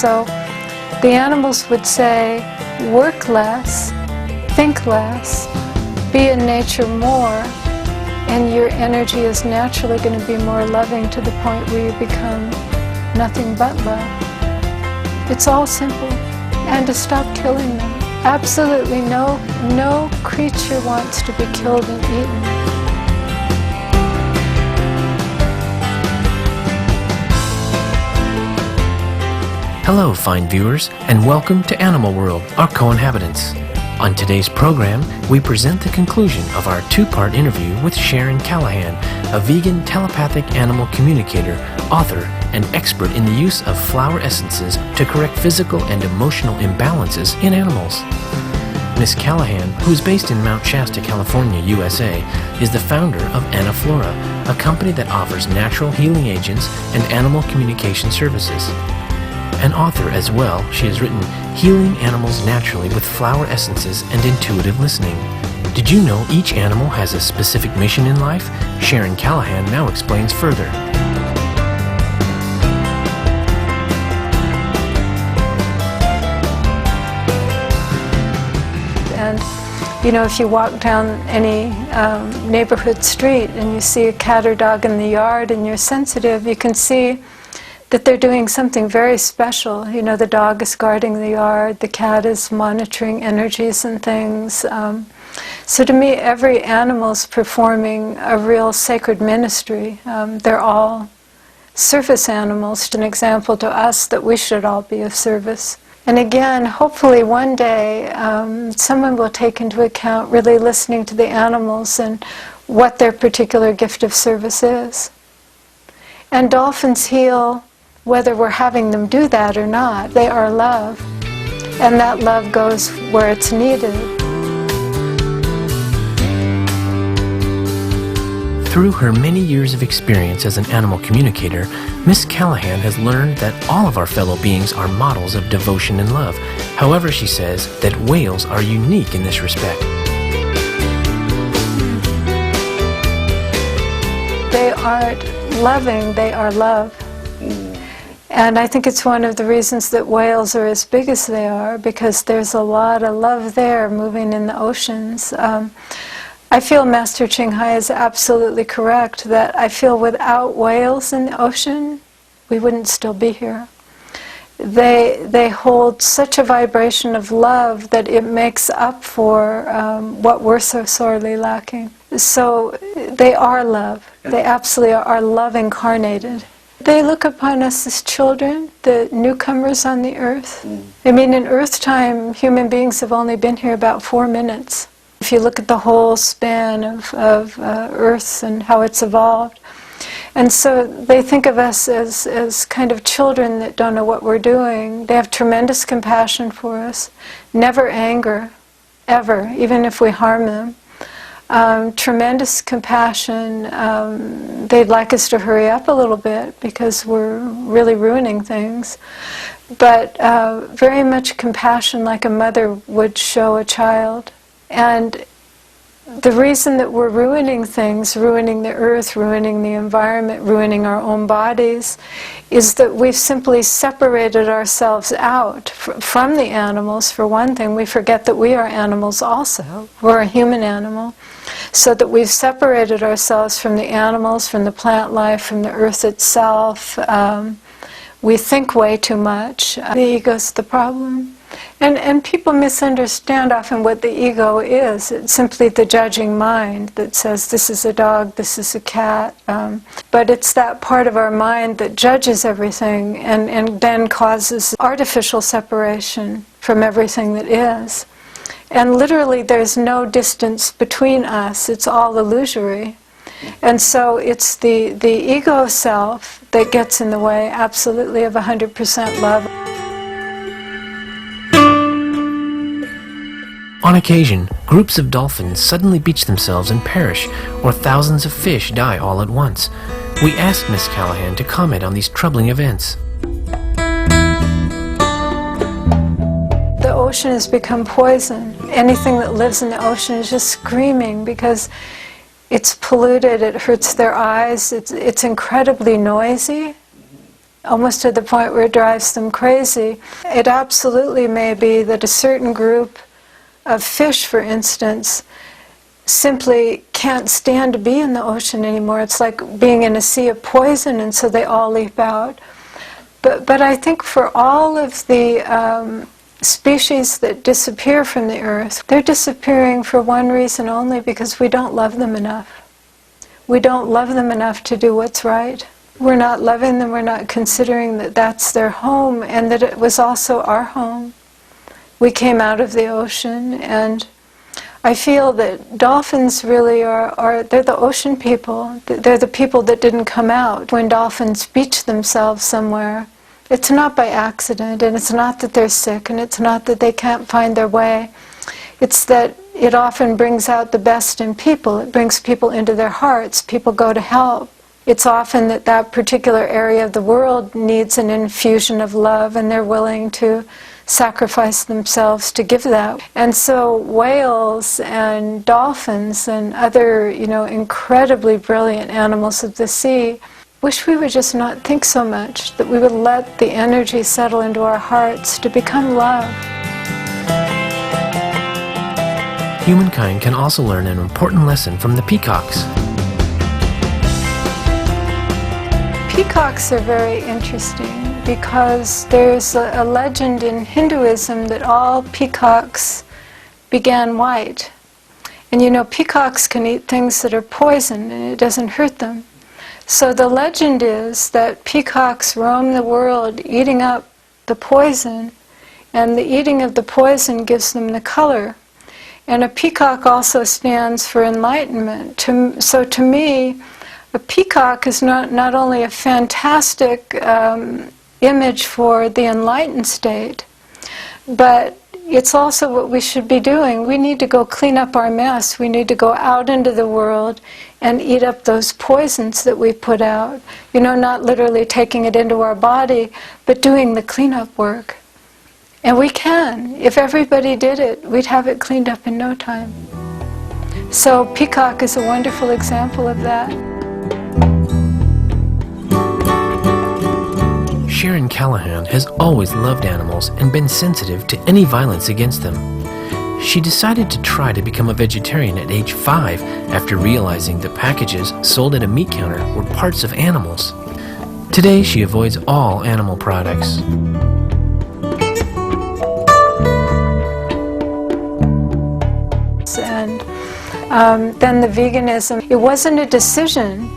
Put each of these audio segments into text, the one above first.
So the animals would say, work less, think less, be in nature more, and your energy is naturally going to be more loving to the point where you become nothing but love. It's all simple. And to stop killing them. Absolutely no creature wants to be killed and eaten. Hello, fine viewers, and welcome to Animal World, our co-inhabitants. On today's program, we present the conclusion of our two-part interview with Sharon Callahan, a vegan telepathic animal communicator, author, and expert in the use of flower essences to correct physical and emotional imbalances in animals. Miss Callahan, who is based in Mount Shasta, California, USA, is the founder of Anaflora, a company that offers natural healing agents and animal communication services. An author as well, she has written Healing Animals Naturally with Flower Essences and Intuitive Listening. Did you know each animal has a specific mission in life? Sharon Callahan now explains further. And you know, if you walk down any neighborhood street and you see a cat or dog in the yard and you're sensitive, you can see that they're doing something very special. You know, the dog is guarding the yard, the cat is monitoring energies and things. So to me, every animal's performing a real sacred ministry. They're all service animals, an example to us that we should all be of service. And again, hopefully one day someone will take into account really listening to the animals and what their particular gift of service is. And dolphins heal whether we're having them do that or not. They are love, and that love goes where it's needed. Through her many years of experience as an animal communicator, Miss Callahan has learned that all of our fellow beings are models of devotion and love. However, she says that whales are unique in this respect. They aren't loving, they are love. And I think it's one of the reasons that whales are as big as they are, because there's a lot of love there moving in the oceans. I feel Master Ching Hai is absolutely correct that I feel without whales in the ocean, we wouldn't still be here. They hold such a vibration of love that it makes up for what we're so sorely lacking. So they are love. They absolutely are love incarnated. They look upon us as children, the newcomers on the earth. I mean, in Earth time, human beings have only been here about 4 minutes. If you look at the whole span of Earth and how it's evolved. And so they think of us as kind of children that don't know what we're doing. They have tremendous compassion for us, never anger, ever, even if we harm them. Tremendous compassion. They'd like us to hurry up a little bit because we're really ruining things. But very much compassion like a mother would show a child. And the reason that we're ruining things, ruining the earth, ruining the environment, ruining our own bodies, is that we've simply separated ourselves out from the animals. For one thing, we forget that we are animals also. We're a human animal. So that we've separated ourselves from the animals, from the plant life, from the earth itself. We think way too much. The ego's the problem. And people misunderstand often what the ego is. It's simply the judging mind that says this is a dog, this is a cat. But it's that part of our mind that judges everything and then causes artificial separation from everything that is. And literally there's no distance between us. It's all illusory. And so it's the ego self that gets in the way absolutely of 100% love. On occasion, groups of dolphins suddenly beach themselves and perish, or thousands of fish die all at once. We asked Miss Callahan to comment on these troubling events. The ocean has become poison. Anything that lives in the ocean is just screaming because it's polluted, it hurts their eyes, it's incredibly noisy. almost to the point where it drives them crazy. It absolutely may be that a certain group of fish, for instance, simply can't stand to be in the ocean anymore. It's like being in a sea of poison, and so they all leap out. But I think for all of the species that disappear from the earth, they're disappearing for one reason only, because we don't love them enough. We don't love them enough to do what's right. We're not loving them, we're not considering that that's their home, and that it was also our home. We came out of the ocean, and I feel that dolphins really they're the ocean people. They're the people that didn't come out. When dolphins beach themselves somewhere, it's not by accident, and it's not that they're sick, and it's not that they can't find their way. It's that it often brings out the best in people. It brings people into their hearts. People go to help. It's often that that particular area of the world needs an infusion of love, and they're willing to sacrifice themselves to give that. And so whales and dolphins and other, incredibly brilliant animals of the sea, wish we would just not think so much, that we would let the energy settle into our hearts to become love. Humankind can also learn an important lesson from the peacocks. Peacocks are very interesting because there's a legend in Hinduism that all peacocks began white. And peacocks can eat things that are poison and it doesn't hurt them. So the legend is that peacocks roam the world eating up the poison, and the eating of the poison gives them the color. And a peacock also stands for enlightenment. So to me, a peacock is not only a fantastic image for the enlightened state, but it's also what we should be doing. We need to go clean up our mess. We need to go out into the world and eat up those poisons that we put out. Not literally taking it into our body, but doing the cleanup work. And we can. If everybody did it, we'd have it cleaned up in no time. So peacock is a wonderful example of that. Sharon Callahan has always loved animals and been sensitive to any violence against them. She decided to try to become a vegetarian at age 5 after realizing the packages sold at a meat counter were parts of animals. Today she avoids all animal products. And then the veganism, it wasn't a decision.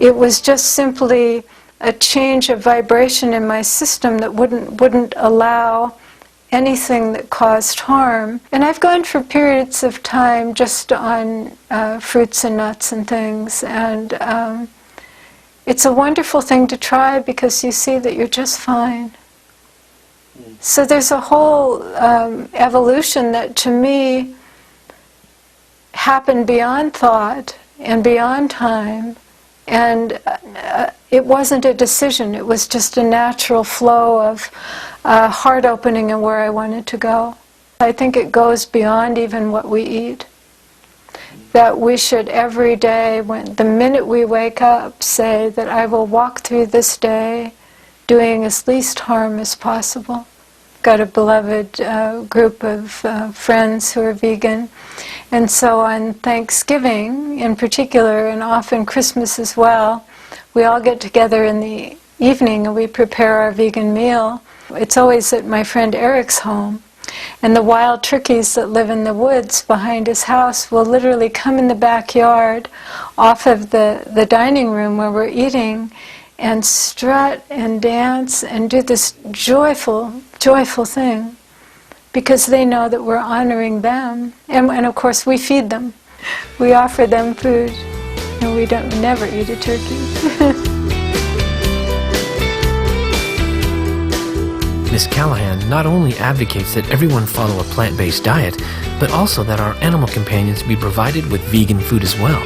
It was just simply a change of vibration in my system that wouldn't allow anything that caused harm. And I've gone for periods of time just on fruits and nuts and things, and it's a wonderful thing to try because you see that you're just fine. So there's a whole evolution that to me happened beyond thought and beyond time, and it wasn't a decision. It was just a natural flow of heart opening and where I wanted to go. I think it goes beyond even what we eat. That we should every day, the minute we wake up, say that I will walk through this day doing as least harm as possible. Got a beloved group of friends who are vegan, and so on Thanksgiving in particular, and often Christmas as well, we all get together in the evening and we prepare our vegan meal. It's always at my friend Eric's home, and the wild turkeys that live in the woods behind his house will literally come in the backyard off of the dining room where we're eating and strut and dance and do this joyful thing, because they know that we're honoring them. And of course we feed them. We offer them food, and we never eat a turkey. Ms. Callahan not only advocates that everyone follow a plant-based diet, but also that our animal companions be provided with vegan food as well.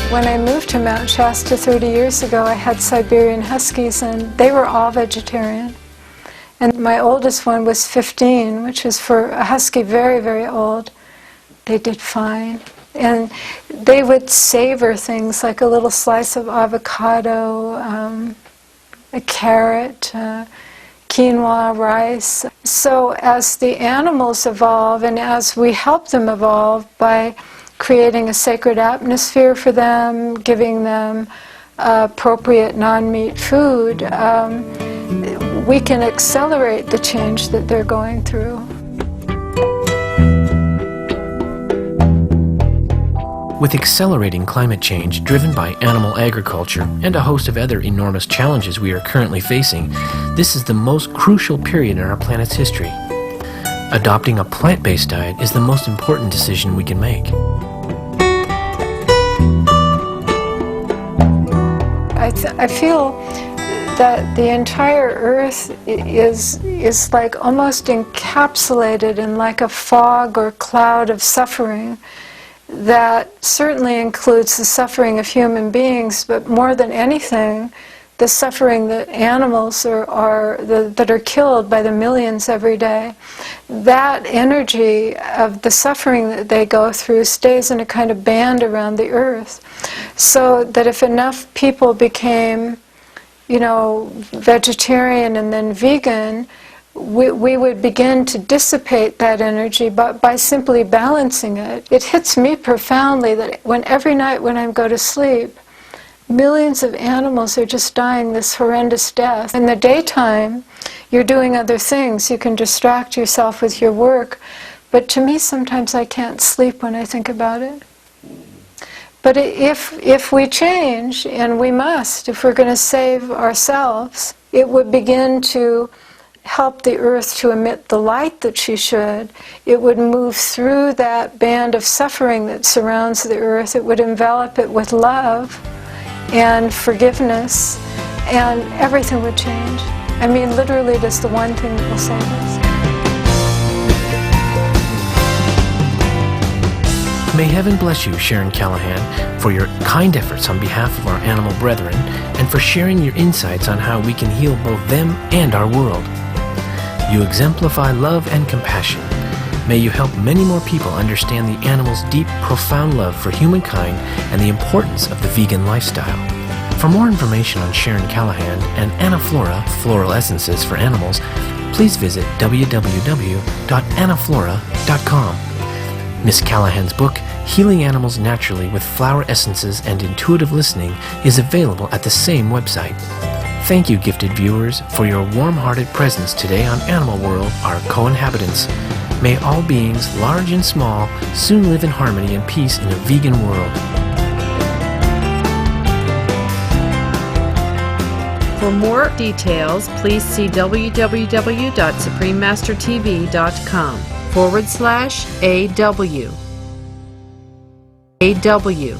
When I moved to Mount Shasta 30 years ago, I had Siberian Huskies, and they were all vegetarian. And my oldest one was 15, which was for a husky very, very old. They did fine. And they would savor things like a little slice of avocado, a carrot, quinoa, rice. So as the animals evolve, and as we help them evolve by creating a sacred atmosphere for them, giving them appropriate non-meat food, we can accelerate the change that they're going through. With accelerating climate change driven by animal agriculture and a host of other enormous challenges we are currently facing, this is the most crucial period in our planet's history. Adopting a plant-based diet is the most important decision we can make. I feel that the entire earth is like almost encapsulated in like a fog or cloud of suffering that certainly includes the suffering of human beings, but more than anything, the suffering that animals that are killed by the millions every day. That energy of the suffering that they go through stays in a kind of band around the earth. So that if enough people became, vegetarian and then vegan, we would begin to dissipate that energy by simply balancing it. It hits me profoundly that every night when I go to sleep, millions of animals are just dying this horrendous death. In the daytime, you're doing other things. You can distract yourself with your work. But to me, sometimes I can't sleep when I think about it. But if we change, and we must, if we're going to save ourselves, it would begin to help the earth to emit the light that she should. It would move through that band of suffering that surrounds the earth. It would envelop it with love and forgiveness, and everything would change. I mean, literally, it is the one thing that will save us. May heaven bless you, Sharon Callahan, for your kind efforts on behalf of our animal brethren and for sharing your insights on how we can heal both them and our world. You exemplify love and compassion. May you help many more people understand the animal's deep, profound love for humankind and the importance of the vegan lifestyle. For more information on Sharon Callahan and Anaflora floral essences for animals, please visit www.anaflora.com. Miss Callahan's book, Healing Animals Naturally with Flower Essences and Intuitive Listening, is available at the same website. Thank you, gifted viewers, for your warm-hearted presence today on Animal World, our co-inhabitants. May all beings, large and small, soon live in harmony and peace in a vegan world. For more details, please see www.suprememastertv.com/AW. AW.